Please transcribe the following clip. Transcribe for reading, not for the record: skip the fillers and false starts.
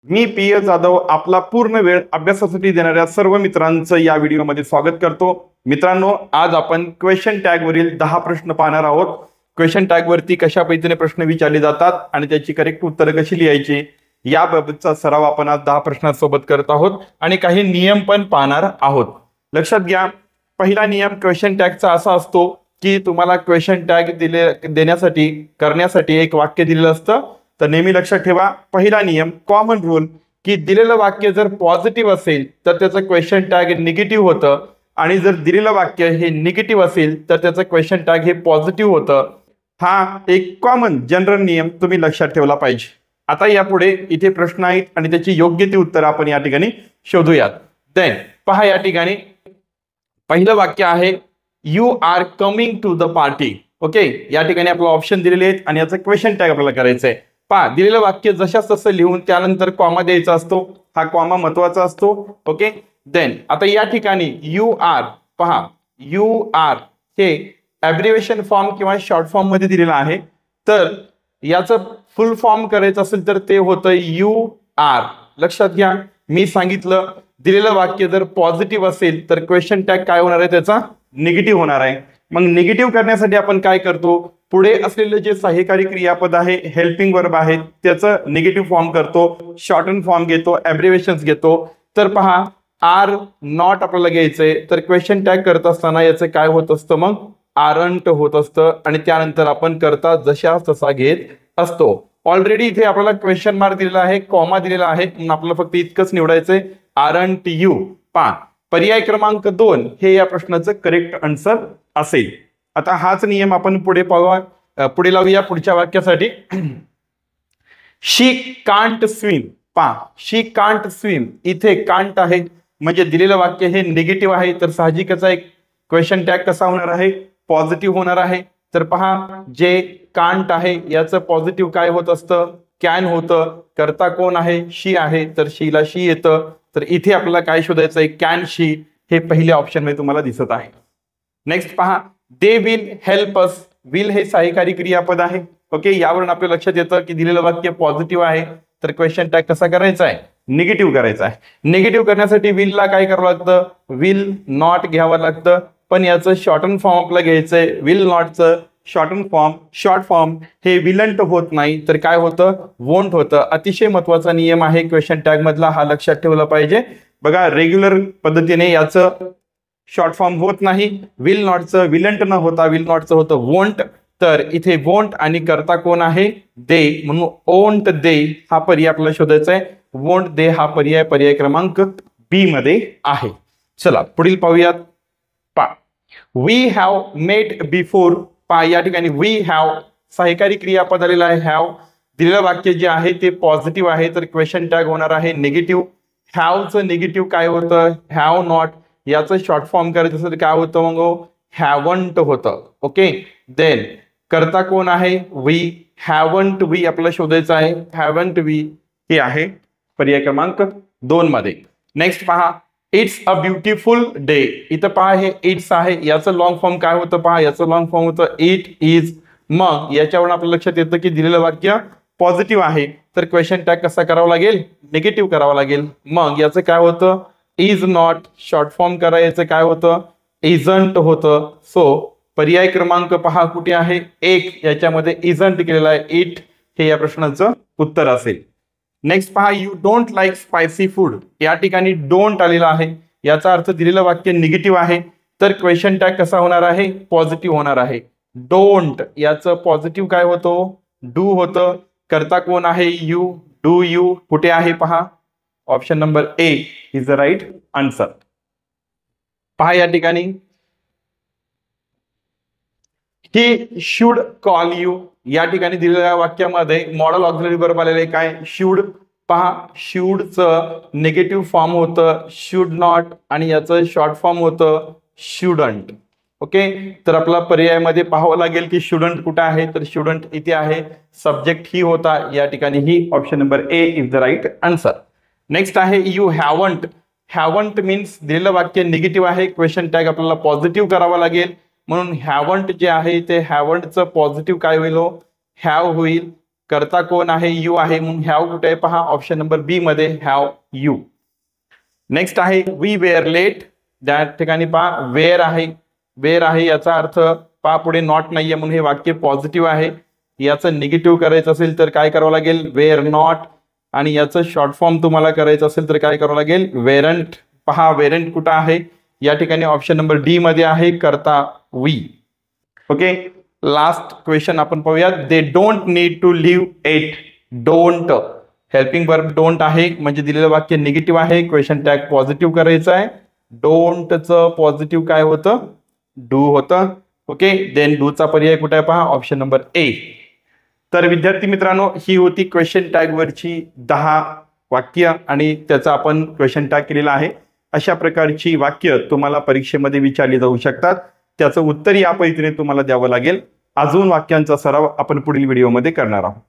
मी PS. Jadhav आपला पूर्ण वेळ अभ्यासासाठी देणाऱ्या सर्व मित्रांचं या व्हिडिओमध्ये स्वागत करतो. मित्रांनो, आज आपण क्वेश्चन टॅग वरील 10 प्रश्न पाहणार आहोत. क्वेश्चन टॅग वरती कशा पद्धतीने प्रश्न विचारले जातात आणि त्याची करेक्ट उत्तरं कशी लिहायची याबाबतचा सराव आपण आज 10 प्रश्नांसोबत करत आहोत आणि काही नियम पण पाहणार आहोत. लक्षात घ्या, पहिला नियम क्वेश्चन टॅगचा असा असतो की तुम्हाला क्वेश्चन टॅग देण्यासाठी करण्यासाठी एक वाक्य दिलेलं असतं. तर नेहमी लक्षात ठेवा, पहिला नियम कॉमन रूल की दिलेलं वाक्य जर पॉझिटिव्ह असेल तर त्याचं क्वेश्चन टॅग निगेटिव्ह होतं आणि जर दिलेलं वाक्य हे निगेटिव्ह असेल तर त्याचं क्वेश्चन टॅग हे पॉझिटिव्ह होतं. हा एक कॉमन जनरल नियम तुम्ही लक्षात ठेवला पाहिजे. आता यापुढे इथे प्रश्न आहेत आणि त्याची योग्य ती उत्तर आपण या ठिकाणी शोधूयात. देन पहा, या ठिकाणी पहिलं वाक्य आहे you are coming to the party. Okay, या ठिकाणी आपलं ऑप्शन दिलेले आहेत आणि याचं क्वेश्चन टॅग आपल्याला करायचं आहे. पहा, दिलेलं वाक्य जशाच तसं लिहून त्यानंतर कॉमा द्यायचा असतो. हा कॉमा महत्वाचा असतो. ओके, देन आता या ठिकाणी यू आर, पहा यू आर हे ॲब्रिव्हिएशन फॉर्म किंवा शॉर्ट फॉर्म मध्ये दिलेलं आहे. तर याचं फुल फॉर्म करायचं असेल तर ते होतं यू आर. लक्षात घ्या, मी सांगितलं दिलेलं वाक्य जर पॉझिटिव्ह असेल तर क्वेश्चन टॅग काय होणार आहे, त्याचा निगेटिव्ह होणार आहे. मग निगेटिव्ह करण्यासाठी आपण काय करतो, पुढे असलेले जे सहाय्यकारी क्रियापद आहे, हेल्पिंग वर्ब आहे, त्याचं निगेटिव्ह फॉर्म करतो, शॉर्टन फॉर्म घेतो, ॲब्रिव्हिएशन्स घेतो. तर पहा, आर नॉट आपल्याला घ्यायचंय तर क्वेश्चन टॅग करत असताना याचं काय होत असतं, मग आरंट होत असतं आणि त्यानंतर आपण करता जशा तसा घेत असतो. ऑलरेडी इथे आपल्याला क्वेश्चन मार्क दिलेला आहे, कॉमा दिलेला आहे, आपल्याला फक्त इतकंच निवडायचंय, आरंट यू. पहा, पर्याय क्रमांक 2 हे या प्रश्नाचं करेक्ट आन्सर असेल. आता हाच नियम आपण पुढे पाहूया, पुढे लावूया पुढच्या वाक्यासाठी. शी कांट स्विम. पहा, शी कांट स्विम, इथे कांट आहे म्हणजे दिलेलं वाक्य हे निगेटिव्ह आहे तर साहजिकच आहे क्वेश्चन टॅग कसा होणार आहे, पॉझिटिव्ह होणार आहे. तर पहा, जे कांट आहे याचं पॉझिटिव्ह काय होत असतं, कॅन होतं. करता कोण आहे, शी आहे तर शीला शी येतं. तर इथे आपल्याला काय शोधायचं आहे, कॅन शी हे पहिल्या ऑप्शन मध्ये तुम्हाला दिसत आहे. नेक्स्ट पहा, they will help us. Will हे सहाय्यकारी क्रियापद आहे. ओके, यावरून आपल्या लक्षात येतं की दिलेलं वाक्य पॉझिटिव्ह आहे तर क्वेश्चन टॅग कसा करायचा आहे, निगेटिव्ह करायचा आहे. निगेटिव्ह करण्यासाठी विलला काय करावं लागतं, विल नॉट घ्यावं लागतं. पण याचं शॉर्टन फॉर्म आपल्याला घ्यायचंय. विल नॉटचं शॉर्टन फॉर्म, शॉर्ट फॉर्म हे विलंट होत नाही तर काय होतं, वोंट होतं. अतिशय महत्वाचा नियम आहे क्वेश्चन टॅग मधला, हा लक्षात ठेवला पाहिजे. बघा, रेग्युलर पद्धतीने याचं शॉर्ट फॉर्म होत नाही. विल नॉटचं विलंट न होता विल नॉटचं होतं वोंट. तर इथे वोंट आणि करता कोण आहे, दे, म्हणून ओंट दे हा पर्याय आपल्याला शोधायचा आहे. वोंट दे हा पर्याय क्रमांक बी मध्ये आहे. चला पुढील पाहूयात. पा, वी हॅव मेट बिफोर. पा, या ठिकाणी वी हॅव सहाय्यकारी क्रियापद आलेलं आहे, हॅव. दिलेलं वाक्य जे आहे ते पॉझिटिव्ह आहे तर क्वेश्चन टॅग होणार आहे निगेटिव्ह. हॅवचं निगेटिव्ह काय होतं, हॅव नॉट. याचं शॉर्ट फॉर्म करायचं असेल काय होतं, मग हॅवंट होतं. ओके, देन करता कोण आहे, वी. हॅवंट वी आपल्याला शोधायचं आहे. हॅवंट वी हे आहे पर्याय क्रमांक 2 मध्ये. नेक्स्ट पहा, इट्स अ ब्युटिफुल डे. इथं पहा, हे इट्स आहे, याचं लॉंग फॉर्म काय होतं, पहा याचं लॉंग फॉर्म होतं इट इज. मग याच्यावरून आपल्या लक्षात येतं की दिलेलं वाक्य पॉझिटिव्ह आहे तर क्वेश्चन टॅग कसा करावा लागेल, निगेटिव्ह करावा लागेल. मग याचं काय होतं, इज नॉट. शॉर्ट फॉर्म करायचं काय होतं, इजंट होतं. सो पर्याय क्रमांक पहा कुठे आहे, 1 याच्यामध्ये इजंट केलेला आहे. इट हे या प्रश्नाचं उत्तर असेल. नेक्स्ट पहा, you don't like spicy food. या ठिकाणी डोंट आलेला आहे, याचा अर्थ दिलेलं वाक्य निगेटिव्ह आहे तर क्वेश्चन टॅग कसा होणार आहे, पॉझिटिव्ह होणार आहे. डोंट याचं पॉझिटिव्ह काय होतं, डू होतं. करता कोण आहे, यू. डू यू कुठे आहे, पहा option number A is the right answer. पहा या ठिकाणी, ही शुड कॉल यू. या ठिकाणी दिलेल्या वाक्यामध्ये मॉडल ऑक्झिलरी वर्ब आलेले काय, शुड. पहा, शुडचं निगेटिव्ह फॉर्म होतं शुड नॉट आणि याचं शॉर्ट फॉर्म होतं शुडंट. ओके, तर आपला पर्यायामध्ये पाहावं लागेल की शुडंट कुठे आहे, तर शुडंट इथे आहे. सब्जेक्ट ही होता, या ठिकाणी ही option number A is the right answer. Next आहे यू हॅवंट. हॅवंट मीन्स दिलेलं वाक्य निगेटिव्ह आहे, क्वेश्चन टॅग आपल्याला पॉझिटिव्ह करावा लागेल. म्हणून हॅवंट जे आहे ते हॅवंटचं पॉझिटिव्ह काय होईल, हॅव होईल. करता कोण आहे, यू आहे, म्हणून हॅव कुठे आहे पहा, ऑप्शन नंबर बी मध्ये हॅव यू. नेक्स्ट आहे वी वेअर लेट. त्या ठिकाणी पहा वेअर आहे, वेअर आहे याचा अर्थ पहा पुढे नॉट नाहीये म्हणून हे वाक्य पॉझिटिव्ह आहे. याचं निगेटिव्ह करायचं असेल तर काय करावं लागेल, वेअर नॉट. आणि याचं शॉर्ट फॉर्म तुम्हाला करायचं असेल तर काय करावं लागेल, वेरंट. पहा वेरंट कुठं आहे, या ठिकाणी ऑप्शन नंबर डी मध्ये आहे, करता वी. ओके, लास्ट क्वेश्चन आपण पाहूया. They don't need to live at. Don't helping verb don't आहे म्हणजे दिलेलं वाक्य निगेटिव्ह आहे, क्वेश्चन टॅग पॉझिटिव्ह करायचं आहे. डोंटचं पॉझिटिव्ह काय होतं, डू होतं. ओके, देन डूचा पर्याय कुठे आहे पहा, ऑप्शन नंबर ए. तर विद्यार्थी मित्रांनो, ही होती क्वेश्चन टॅग वरची 10 वाक्य आणि त्याचा आपण क्वेश्चन टॅग केलेला आहे. अशा प्रकारची वाक्य तुम्हाला परीक्षेमध्ये विचारली जाऊ शकतात. त्याचं उत्तर या पद्धतीने तुम्हाला द्यावं लागेल. अजून वाक्यांचा सराव आपण पुढील व्हिडिओमध्ये करणार आहोत.